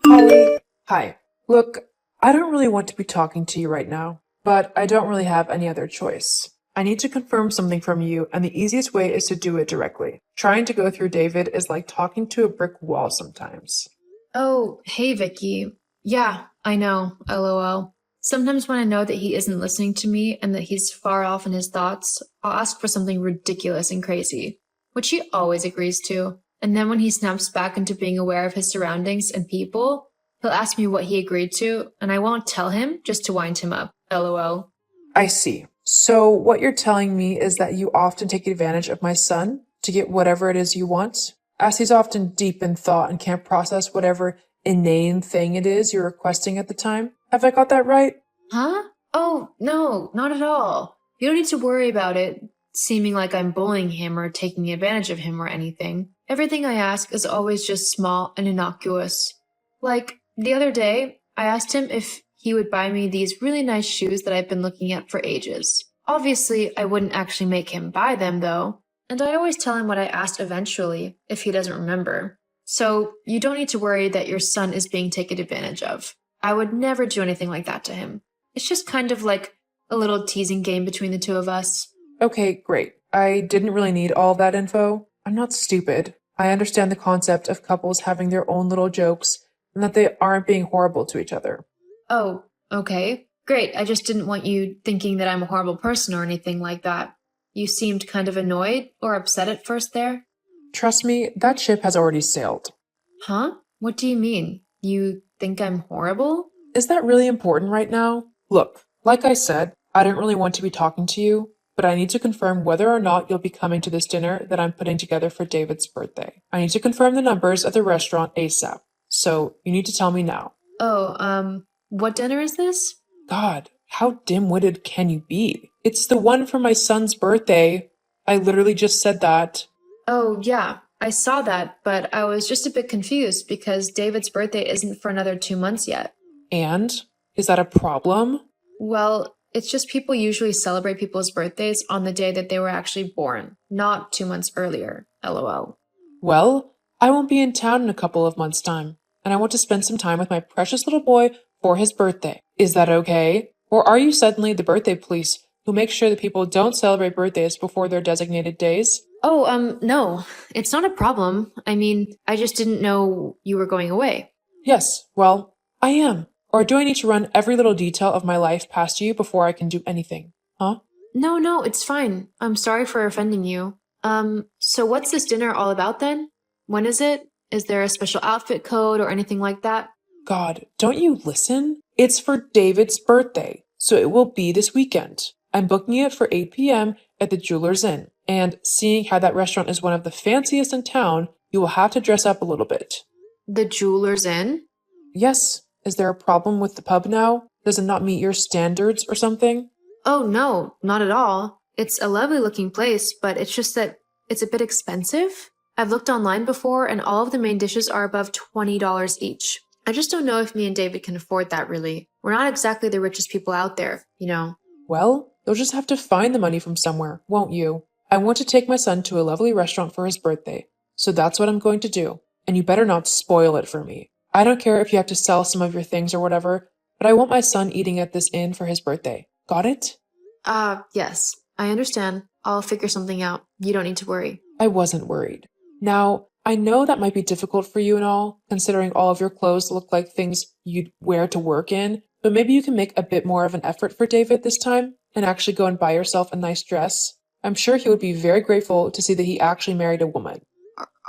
Holly, hi. Look, I don't really want to be talking to you right now, but I don't really have any other choice. I need to confirm something from you, and the easiest way is to do it directly. Trying to go through David is like talking to a brick wall sometimes. Oh, hey, Vicky. Yeah, I know. LOL. Sometimes when I know that he isn't listening to me and that he's far off in his thoughts, I'll ask for something ridiculous and crazy, which he always agrees to. And then when he snaps back into being aware of his surroundings and people, he'll ask me what he agreed to, and I won't tell him just to wind him up. LOL. I see. So, what you're telling me is that you often take advantage of my son to get whatever it is you want, as he's often deep in thought and can't process whatever inane thing it is you're requesting at the time. Have I got that right? Huh? Oh, no, not at all. You don't need to worry about it seeming like I'm bullying him or taking advantage of him or anything. Everything I ask is always just small and innocuous. Like, the other day, I asked him if he would buy me these really nice shoes that I've been looking at for ages. Obviously, I wouldn't actually make him buy them, though. And I always tell him what I asked eventually, if he doesn't remember. So, you don't need to worry that your son is being taken advantage of. I would never do anything like that to him. It's just kind of like a little teasing game between the two of us. Okay, great. I didn't really need all that info. I'm not stupid. I understand the concept of couples having their own little jokes and that they aren't being horrible to each other. Oh, okay. Great. I just didn't want you thinking that I'm a horrible person or anything like that. You seemed kind of annoyed or upset at first there. Trust me, that ship has already sailed. Huh? What do you mean? You think I'm horrible? Is that really important right now? Look, like I said, I don't really want to be talking to you, but I need to confirm whether or not you'll be coming to this dinner that I'm putting together for David's birthday. I need to confirm the numbers at the restaurant ASAP. So, you need to tell me now. Oh, what dinner is this? God, how dim-witted can you be? It's the one for my son's birthday. I literally just said that. Oh, yeah, I saw that, but I was just a bit confused because David's birthday isn't for another 2 months yet. And? Is that a problem? Well, it's just people usually celebrate people's birthdays on the day that they were actually born, not 2 months earlier. LOL. Well, I won't be in town in a couple of months' time, and I want to spend some time with my precious little boy for his birthday. Is that okay? Or are you suddenly the birthday police who make sure that people don't celebrate birthdays before their designated days? Oh, no, it's not a problem. I mean, I just didn't know you were going away. Yes, well, I am. Or do I need to run every little detail of my life past you before I can do anything? Huh? No, it's fine. I'm sorry for offending you. So what's this dinner all about then? When is it? Is there a special outfit code or anything like that? God, don't you listen? It's for David's birthday, so it will be this weekend. I'm booking it for 8 p.m. at the Jeweler's Inn, and seeing how that restaurant is one of the fanciest in town, you will have to dress up a little bit. The Jeweler's Inn? Yes, is there a problem with the pub now? Does it not meet your standards or something? Oh, no, not at all. It's a lovely looking place, but it's just that it's a bit expensive. I've looked online before, and all of the main dishes are above $20 each. I just don't know if me and David can afford that, really. We're not exactly the richest people out there, you know. Well, you'll just have to find the money from somewhere, won't you? I want to take my son to a lovely restaurant for his birthday, so that's what I'm going to do. And you better not spoil it for me. I don't care if you have to sell some of your things or whatever, but I want my son eating at this inn for his birthday. Got it? Yes, I understand. I'll figure something out. You don't need to worry. I wasn't worried. Now, I know that might be difficult for you and all, considering all of your clothes look like things you'd wear to work in, but maybe you can make a bit more of an effort for David this time and actually go and buy yourself a nice dress. I'm sure he would be very grateful to see that he actually married a woman.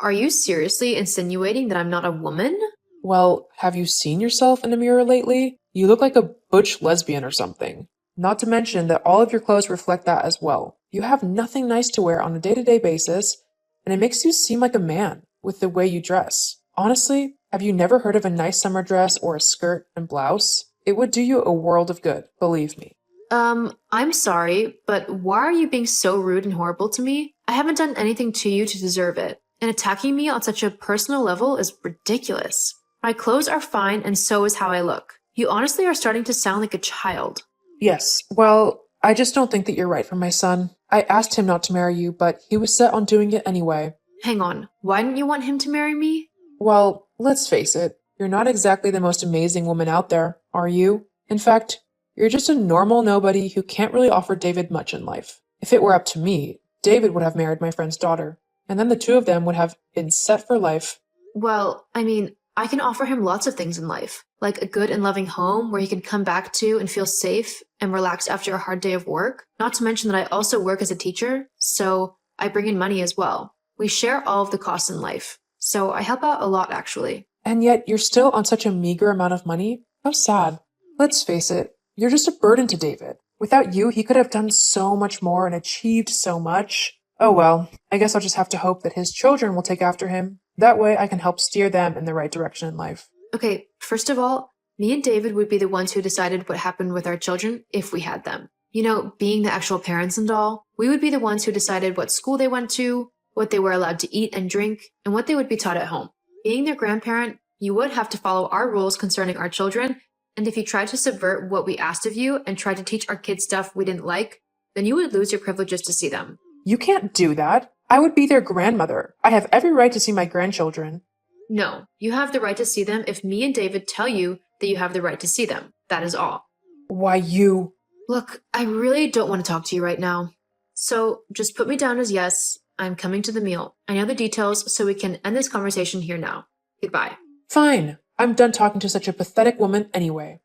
Are you seriously insinuating that I'm not a woman? Well, have you seen yourself in a mirror lately? You look like a butch lesbian or something. Not to mention that all of your clothes reflect that as well. You have nothing nice to wear on a day-to-day basis, and it makes you seem like a man with the way you dress. Honestly, have you never heard of a nice summer dress or a skirt and blouse? It would do you a world of good, believe me. I'm sorry, but why are you being so rude and horrible to me? I haven't done anything to you to deserve it, and attacking me on such a personal level is ridiculous. My clothes are fine, and so is how I look. You honestly are starting to sound like a child. Yes, well, I just don't think that you're right for my son. I asked him not to marry you, but he was set on doing it anyway. Hang on, why didn't you want him to marry me? Well, let's face it, You're not exactly the most amazing woman out there, are you? In fact, you're just a normal nobody who can't really offer David much in life. If it were up to me, David would have married my friend's daughter, and then the two of them would have been set for life. Well, I mean, I can offer him lots of things in life, like a good and loving home where he can come back to and feel safe and relaxed after a hard day of work. Not to mention that I also work as a teacher, so I bring in money as well. We share all of the costs in life, so I help out a lot actually. And yet you're still on such a meager amount of money? How sad. Let's face it, you're just a burden to David. Without you, he could have done so much more and achieved so much. Oh well, I guess I'll just have to hope that his children will take after him. That way I can help steer them in the right direction in life. Okay, first of all, me and David would be the ones who decided what happened with our children if we had them. You know, being the actual parents and all, we would be the ones who decided what school they went to, what they were allowed to eat and drink, and what they would be taught at home. Being their grandparent, you would have to follow our rules concerning our children, and if you tried to subvert what we asked of you and tried to teach our kids stuff we didn't like, then you would lose your privileges to see them. You can't do that. I would be their grandmother. I have every right to see my grandchildren. No, you have the right to see them if me and David tell you that you have the right to see them. That is all. Why you? Look, I really don't want to talk to you right now. So just put me down as yes, I'm coming to the meal. I know the details, so we can end this conversation here now. Goodbye. Fine. I'm done talking to such a pathetic woman anyway.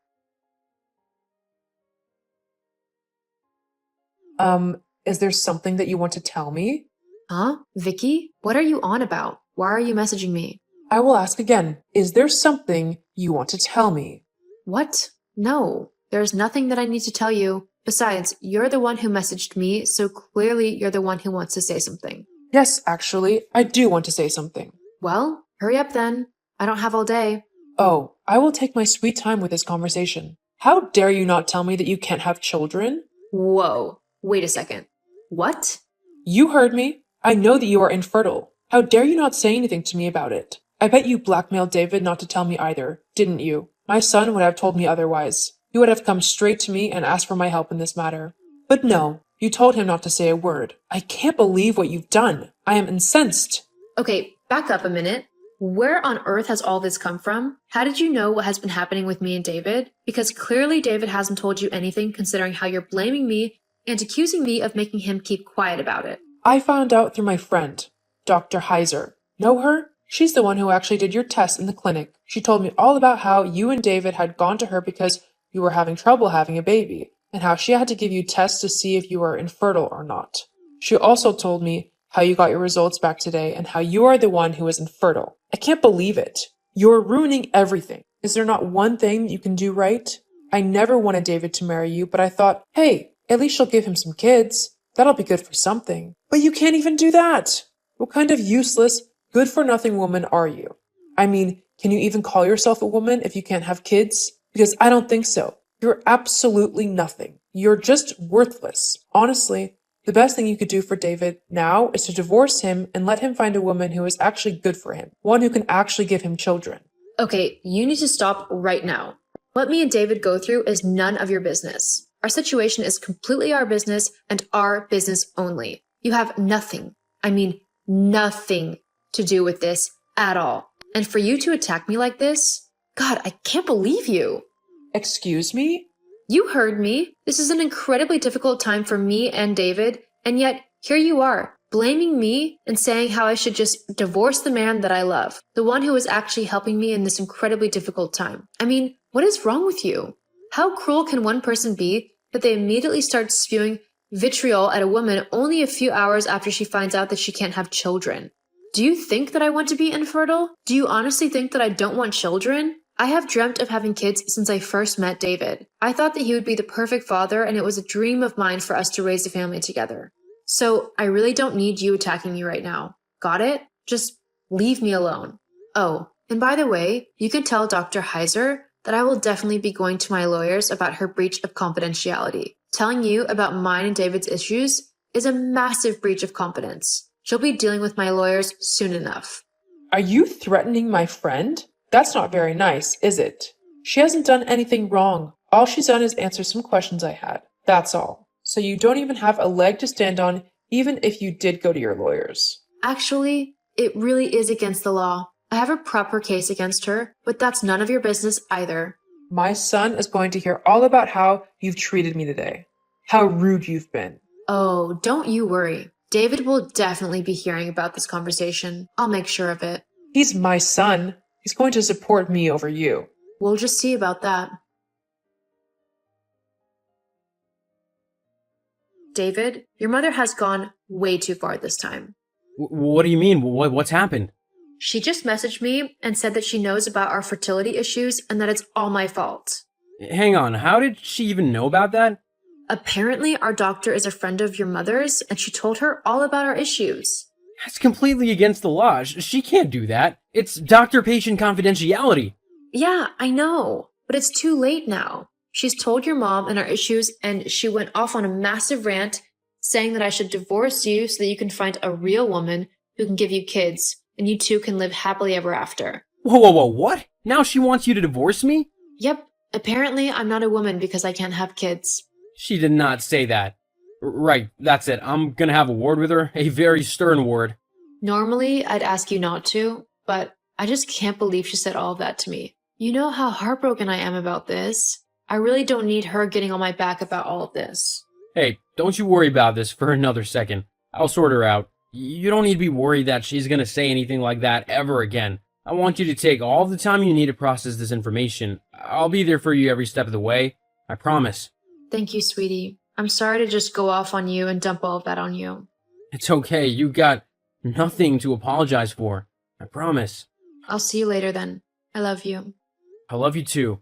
Is there something that you want to tell me? Huh? Vicky? What are you on about? Why are you messaging me? I will ask again. Is there something you want to tell me? What? No, there's nothing that I need to tell you. Besides, you're the one who messaged me, so clearly you're the one who wants to say something. Yes, actually, I do want to say something. Well, hurry up then. I don't have all day. Oh, I will take my sweet time with this conversation. How dare you not tell me that you can't have children? Whoa, wait a second. What? You heard me. I know that you are infertile. How dare you not say anything to me about it? I bet you blackmailed David not to tell me either, didn't you? My son would have told me otherwise. He would have come straight to me and asked for my help in this matter. But no, you told him not to say a word. I can't believe what you've done. I am incensed. Okay, back up a minute. Where on earth has all this come from? How did you know what has been happening with me and David? Because clearly David hasn't told you anything considering how you're blaming me and accusing me of making him keep quiet about it. I found out through my friend, Dr. Heiser. Know her? She's the one who actually did your test in the clinic. She told me all about how you and David had gone to her because you were having trouble having a baby, and how she had to give you tests to see if you were infertile or not. She also told me how you got your results back today and how you are the one who is infertile. I can't believe it. You're ruining everything. Is there not one thing you can do right? I never wanted David to marry you, but I thought, hey, at least she'll give him some kids. That'll be good for something. But you can't even do that. What kind of useless, good-for-nothing woman are you? I mean, can you even call yourself a woman if you can't have kids? Because I don't think so. You're absolutely nothing. You're just worthless. Honestly, the best thing you could do for David now is to divorce him and let him find a woman who is actually good for him. One who can actually give him children. Okay, you need to stop right now. What me and David go through is none of your business. Our situation is completely our business and our business only. You have nothing, I mean nothing to do with this at all. And for you to attack me like this, God, I can't believe you. Excuse me? You heard me. This is an incredibly difficult time for me and David, and yet here you are, blaming me and saying how I should just divorce the man that I love, the one who is actually helping me in this incredibly difficult time. I mean, what is wrong with you? How cruel can one person be that they immediately start spewing vitriol at a woman only a few hours after she finds out that she can't have children? Do you think that I want to be infertile? Do you honestly think that I don't want children? I have dreamt of having kids since I first met David. I thought that he would be the perfect father, and it was a dream of mine for us to raise a family together. So I really don't need you attacking me right now. Got it? Just leave me alone. Oh, and by the way, you can tell Dr. Heiser that I will definitely be going to my lawyers about her breach of confidentiality. Telling you about mine and David's issues is a massive breach of confidence. She'll be dealing with my lawyers soon enough. Are you threatening my friend? That's not very nice, is it? She hasn't done anything wrong. All she's done is answer some questions I had. That's all. So you don't even have a leg to stand on, even if you did go to your lawyers. Actually, it really is against the law. I have a proper case against her, but that's none of your business either. My son is going to hear all about how you've treated me today. How rude you've been. Oh, don't you worry. David will definitely be hearing about this conversation. I'll make sure of it. He's my son. He's going to support me over you. We'll just see about that. David, your mother has gone way too far this time. What do you mean? What's happened? She just messaged me and said that she knows about our fertility issues and that it's all my fault. Hang on, how did she even know about that? Apparently, our doctor is a friend of your mother's, and she told her all about our issues. That's completely against the law. She can't do that. It's doctor-patient confidentiality. Yeah, I know, but it's too late now. She's told your mom and our issues, and she went off on a massive rant saying that I should divorce you so that you can find a real woman who can give you kids, and you two can live happily ever after. Whoa, what? Now she wants you to divorce me? Yep, apparently I'm not a woman because I can't have kids. She did not say that. Right, that's it. I'm gonna have a word with her. A very stern word. Normally, I'd ask you not to, but I just can't believe she said all of that to me. You know how heartbroken I am about this. I really don't need her getting on my back about all of this. Hey, don't you worry about this for another second. I'll sort her out. You don't need to be worried that she's gonna say anything like that ever again. I want you to take all the time you need to process this information. I'll be there for you every step of the way. I promise. Thank you, sweetie. I'm sorry to just go off on you and dump all of that on you. It's okay. You got nothing to apologize for. I promise. I'll see you later then. I love you. I love you too.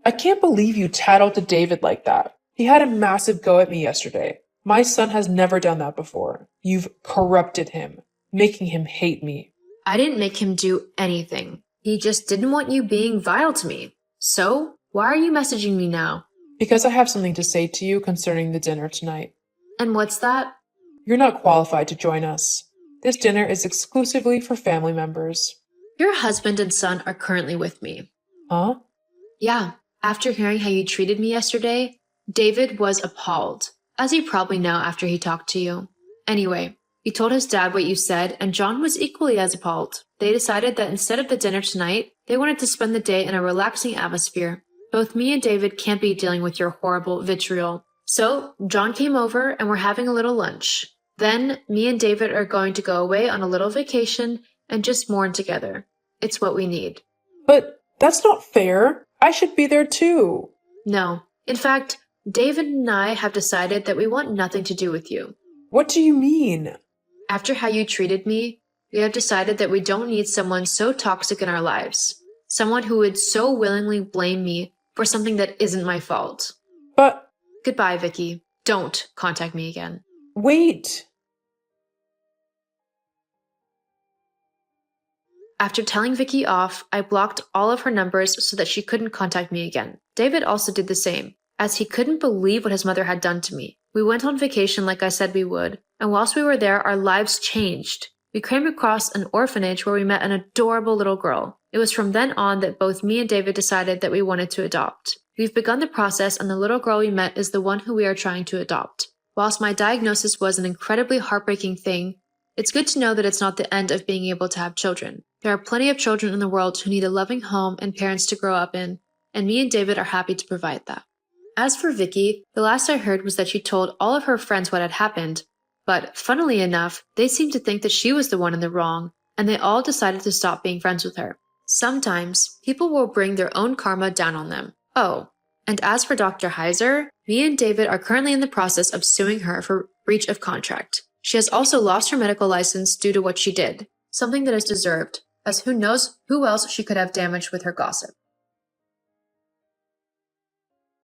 I can't believe you tattled to David like that. He had a massive go at me yesterday. My son has never done that before. You've corrupted him, making him hate me. I didn't make him do anything. He just didn't want you being vile to me. So, why are you messaging me now? Because I have something to say to you concerning the dinner tonight. And what's that? You're not qualified to join us. This dinner is exclusively for family members. Your husband and son are currently with me. Huh? Yeah, after hearing how you treated me yesterday, David was appalled, as you probably know after he talked to you. Anyway, he told his dad what you said, and John was equally as appalled. They decided that instead of the dinner tonight, they wanted to spend the day in a relaxing atmosphere. Both me and David can't be dealing with your horrible vitriol. So, John came over and we're having a little lunch. Then, me and David are going to go away on a little vacation and just mourn together. It's what we need. But that's not fair. I should be there too. No. In fact, David and I have decided that we want nothing to do with you. What do you mean? After how you treated me, we have decided that we don't need someone so toxic in our lives. Someone who would so willingly blame me for something that isn't my fault. But... Goodbye, Vicky. Don't contact me again. Wait. After telling Vicky off, I blocked all of her numbers so that she couldn't contact me again. David also did the same, as he couldn't believe what his mother had done to me. We went on vacation like I said we would, and whilst we were there, our lives changed. We came across an orphanage where we met an adorable little girl. It was from then on that both me and David decided that we wanted to adopt. We've begun the process, and the little girl we met is the one who we are trying to adopt. Whilst my diagnosis was an incredibly heartbreaking thing, it's good to know that it's not the end of being able to have children. There are plenty of children in the world who need a loving home and parents to grow up in, and me and David are happy to provide that. As for Vicky, the last I heard was that she told all of her friends what had happened, but funnily enough, they seemed to think that she was the one in the wrong, and they all decided to stop being friends with her. Sometimes, people will bring their own karma down on them. Oh, and as for Dr. Heiser, me and David are currently in the process of suing her for breach of contract. She has also lost her medical license due to what she did, something that is deserved, as who knows who else she could have damaged with her gossip.